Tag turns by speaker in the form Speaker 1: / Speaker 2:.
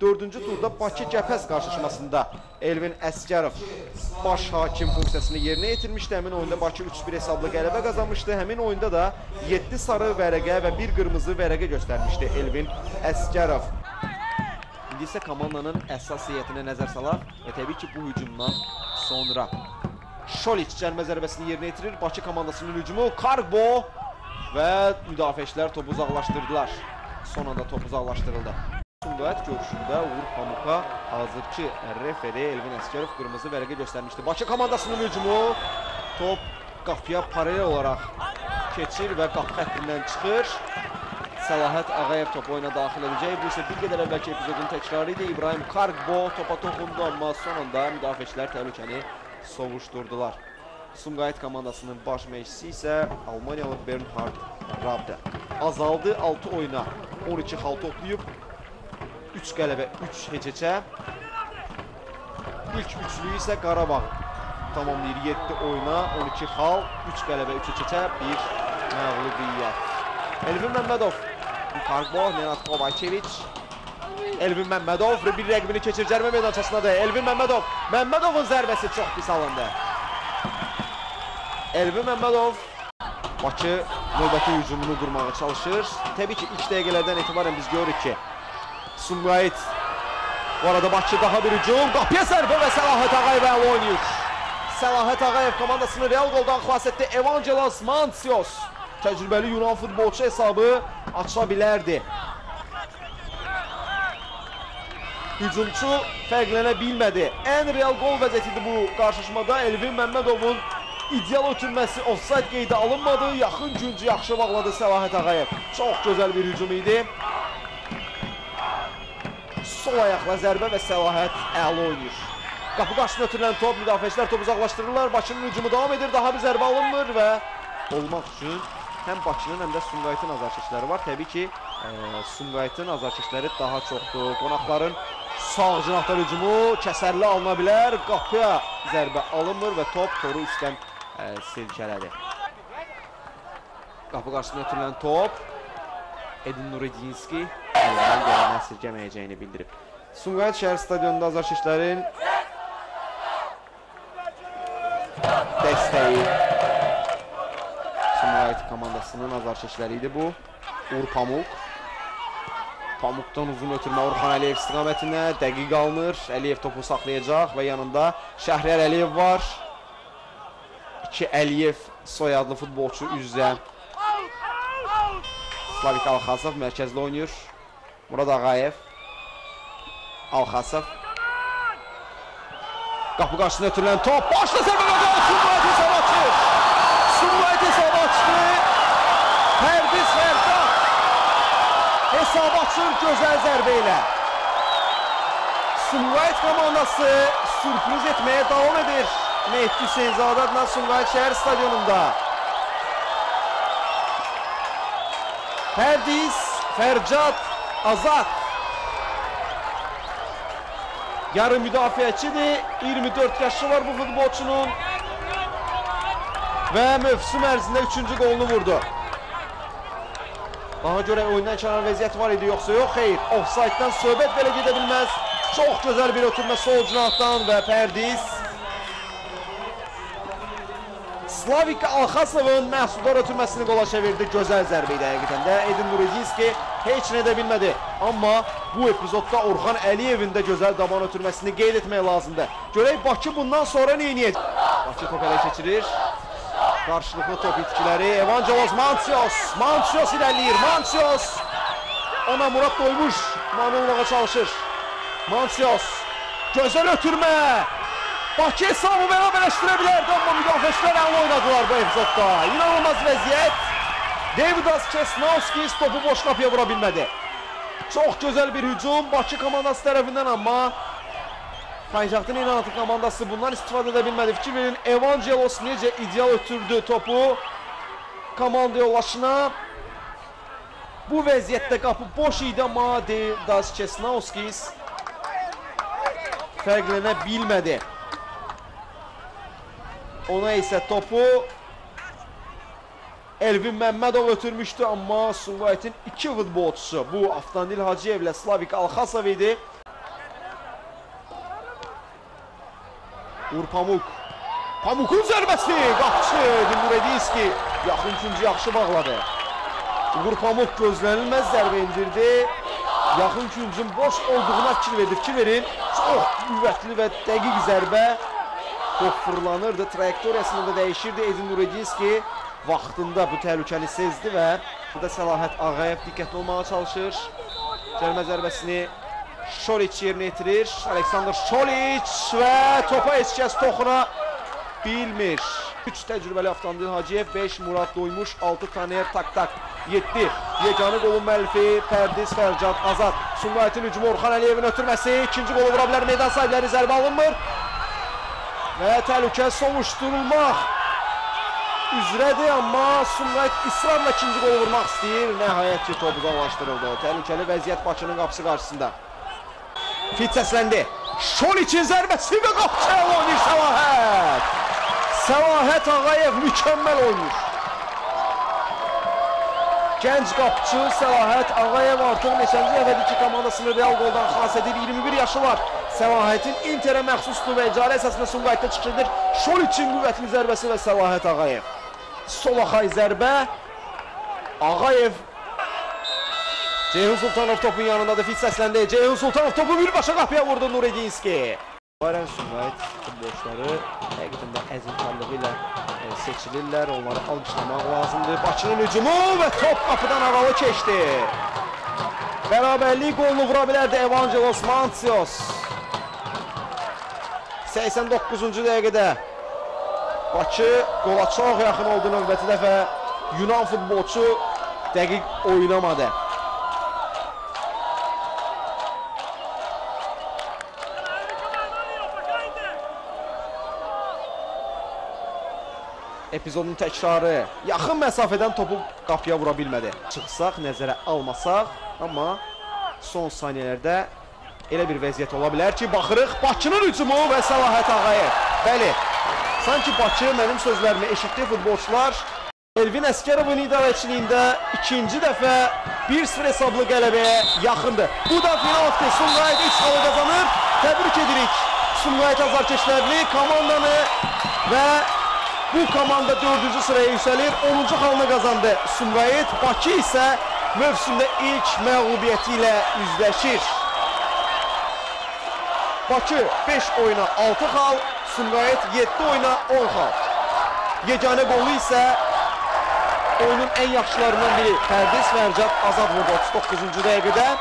Speaker 1: 4-cü turda Bakı Gəpəz qarşılaşmasında Elvin Əsgərov baş hakim funksiyasını yerinə yetirmişdi. Həmin oyunda Bakı 3-1 hesablı qələbə qazanmışdı. Həmin oyunda da 7 sarı vərəqə və 1 qırmızı vərəqə göstərmişdi Elvin Əsgərov. İndi isə komandanın əsas heyətinə nəzər salaq və təbii ki, bu hücumdan sonra Şoliç cərimə zərbəsini yerinə yetirir. Bakı komandasının hücumu Kargbo və müdafiəçilər topu uzaqlaşdırdılar. Son anda top uzaqlaşdırıldı. Sumqayıt görüşündə Uğur Pamuka hazırki referi Elvin Əsgərov qırmızı vərəqə göstərmişdi. Bakı komandasının hücumu top qapıya paralel olaraq keçir və qapı xəttindən çıxır. Səlahət Ağayev topu oyuna daxil edəcək. Bu isə bir qədər əvvəlki epizodun təkrarı idi. İbrahim Kargbo topa toxundu, amma son anda müdafiəçilər təhlükəni sovuşdurdular. Sumqayıt komandasının baş məşqçisi isə Almaniyalı Bernhard Rabda. Azaldı 6 oyuna 12 xal toplayıb. 3 qələbə, 3 heçəçə. İlk üçlüyü isə Qarabağ tamamlayır 7 oyuna, 12 xal, 3 qələbə, 3 heçəçə, 1 məğlubiyyət. Elvin Məmmədov, Kargbo, Nenad Kovačević. Elvin Məmmədov bir rəqbini keçir cərimə meydançasındadır. Elvin Məmmədov, Məmmədovun zərbəsi çox pis alındı. Elvin Məmmədov, Bakı növbəti hücumunu qurmağa çalışır. Təbii ki, ilk dəqiqələrdən etibarən biz görürük ki, Sumqayıt, bu arada Bakı daha bir hücum, qapıya zərbə və Səlahət Ağayev əla oynayır. Səlahət Ağayev komandasını Real qoldan xilas etdi. Evangelos Mansios təcrübəli Yunan futbolçu hesabı aça bilərdi. Hücumçu fərqlənə bilmədi. Ən real qol vəziyyətidir bu qarşılaşmada. Elvin Məmmədovun ideal ötürməsi offside qeydə alınmadı. Yaxın güncü yaxşı bağladı Səlahət Ağayev. Çox gözəl bir hücum idi. Sol ayaqla zərbə və Səlahət əla oynayır. Qapı qarşısına ötürülən top, müdafiəçilər topu uzaqlaşdırırlar. Bakının hücumu davam edir, daha bir zərbə alınmır və olmaq üçün həm Bakının, həm də Sumqayıtın azarkeşləri var. Təbii ki, Sumqayıtın azarkeşləri daha çoxdur. Qonaqların sağ cinahtar hücumu kəsərli alına bilər. Qapıya zərbə alınmır və top toru üstdən silkələdi. Qapı qarşısına ötürülən top Edin Nuridinski əlindən gələn əsirgəməyəcəyini bildirib. Sumqayıt şəhər stadionunda azarkeşlərin dəstəyi Sumqayıt komandasının azarkeşləri idi bu. Uğur Pamuk. Pamukdan uzun ötürmə Orxan Əliyev istiqamətinə. Dəqiq alınır. Əliyev topu saxlayacaq və yanında Şəhriyar Əliyev var. 2 Əliyev soyadlı futbolçu üz-üzə. Slavik Alxasov mərkəzdə oynayır. Murad Ağayev. Alxasov. Qapı qarşısına ötürülən top. Başla zərbə və gol! Sumqayıt hesabı açır. Sumqayıt hesabı açdı. Pərviz Fərzad hesabı açır gözəl zərbə ilə. Sumqayıt komandası sürpriz etməyə davam edir. Mehdi Hüseynzadə adına Sumqayıt şəhər stadionunda. Pərviz Fərzad Azad yarı müdafiəçidir. 24 yaşı var bu futbolçunun və mövsüm ərzində 3-cü qolunu vurdu. Daha görə oyundan kənar vəziyyət var idi, yoxsa yox? Xeyr, offside-dan söhbət belə gedə bilməz. Çox gözəl bir ötürmə sol cinahdan və Pərviz Slavik Alxasovun məhsuldar ötürməsini qola çevirdi. Gözəl zərbə idi həqiqətən də. Edin Nuridinski heç nə edə bilmədi. Amma bu epizodda Orxan Əliyevin də gözəl daban ötürməsini qeyd etmək lazımdır. Görək Bakı bundan sonra nə edəcək? Bakı top ələ keçirir. Qarşılıqlı top itkiləri. Evangelos Mansios. Mansios irəliyir. Mansios. Ona Murad doymuş. Mane olmağa çalışır. Mansios. Gözəl ötürmə. Bakı hesabı bərabərləşdirə bilərdi, amma müdafiəçilər əla oynadılar bu epizodda. İnanılmaz vəziyyət. Davidas Kesnauskis topu boş qapıya vura bilmədi. Çox gözəl bir hücum Bakı komandası tərəfindən, amma Paytaxtın İnanatı komandası bundan istifadə edə bilmədi. Fikir verin, Evangelos necə ideal ötürdü topu komanda yoldaşına. Bu vəziyyətdə qapı boş idi, amma Davidas Kesnauskis fərqlənə bilmədi. Ona isə topu Elvin Məmmədov ötürmüşdü, amma Sumqayıtın 2 futbolçusu, bu Avtandil Hacıyev ilə Slavik Alxasov idi. Uğur Pamuk. Pamuk'un zərbəsi. Qapçı Dimuredinski. Yaxın ikinci yaxşı bağladı. Uğur Pamuk gözlənilməz zərbə indirdi. Yaxın ikincinin boş olduğuna fikir verin. Çox qüvvətli və dəqiq zərbə. Top fırlanırdı. Trayektoriyasını da dəyişirdi Edin Nuredinski. Vaxtında bu təhlükəni sezdi və burada Səlahət Ağayev diqqətli olmağa çalışır. Cərimə zərbəsini Şoliç yerinə yetirir. Aleksandr Şoliç və topa heç kəs toxuna bilmir. 3 təcrübəli Avtomobil Hacıyev, 5 Murad Doymuş, 6 Taner Tak-Tak, 7 yeganə qolun müəllifi Pərdiz Fərcad Azad. Sumqayıtın hücumu Orxan Əliyevin ötürməsi, ikinci qolu vura bilər, meydan sahibləri zərbə alınmır və təhlükə sovuşdurulmaq üzrədir, amma Sumqayıt israrla ikinci qolu vurmaq istəyir. Nəhayət ki, top uzaqlaşdırıldı. Təhlükəli vəziyyət Bakının qapısı qarşısında. Fit səsləndi. Şoliçin zərbəsi və qapıcı oynayır Səlahət. Səlahət Ağayev mükəmməl oynuyor. Gənc qapıcı Səlahət Ağayev artıq neçənci dəfədir ki, komandasını Real qoldan xilas edir. 21 yaşı var. Səlahətin Interə məxsusdur və icarə əsasında Sumqayıtda çıxışıdır. Şoliçin qüvvətli zərbəsi və Səlahət Ağayev. Solaxay zərbə. Ağayev. Ceyhun Sultanov topun yanındadır. Fit səsləndi. Ceyhun Sultanov topu birbaşa qapıya vurdu Nuredinski. Bayram Sumqayıt futbolçuları həqiqətən də əzimkarlığı ilə seçilirlər. Onları alqışlamaq lazımdır. Bakının hücumu və top qapıdan havalı keçdi. Bərabərlik qolunu vura bilərdi Evangelos Mantsios. 89-cu dəqiqədə Bakı qola çox yaxın oldu növbəti dəfə. Yunan futbolçu dəqiq oynamadı. Epizodun təkrarı. Yaxın məsafədən topu qapıya vura bilmədi. Çıxsaq, nəzərə almasaq, amma son saniyələrdə elə bir vəziyyət ola bilər ki, baxırıq Bakının hücumu və Səlahət Ağayev. Bəli, sanki Bakı mənim sözlərimi eşitdi futbolçular. Elvin Əsgərovun idarəçiliyində ikinci dəfə 1-0 hesablı qələbəyə yaxındır. Bu da penaltı. Sumqayıt 3 xalı qazanır. Təbrik edirik Sumqayıt azarkeşlərini, komandanı və bu komanda 4-cü sıraya yüksəlir, 10-cu xalını qazandı Sumqayıt. Bakı isə mövsümdə ilk məğlubiyyəti ilə üzləşir. Bakı 5 oyuna 6 xal, Sumqayıt 7 oyuna 10 xal. Yeganə qolu isə oyunun ən yaxşılarından biri Pərdiz Fərcad Azad vurdu 39-cu dəqiqədə.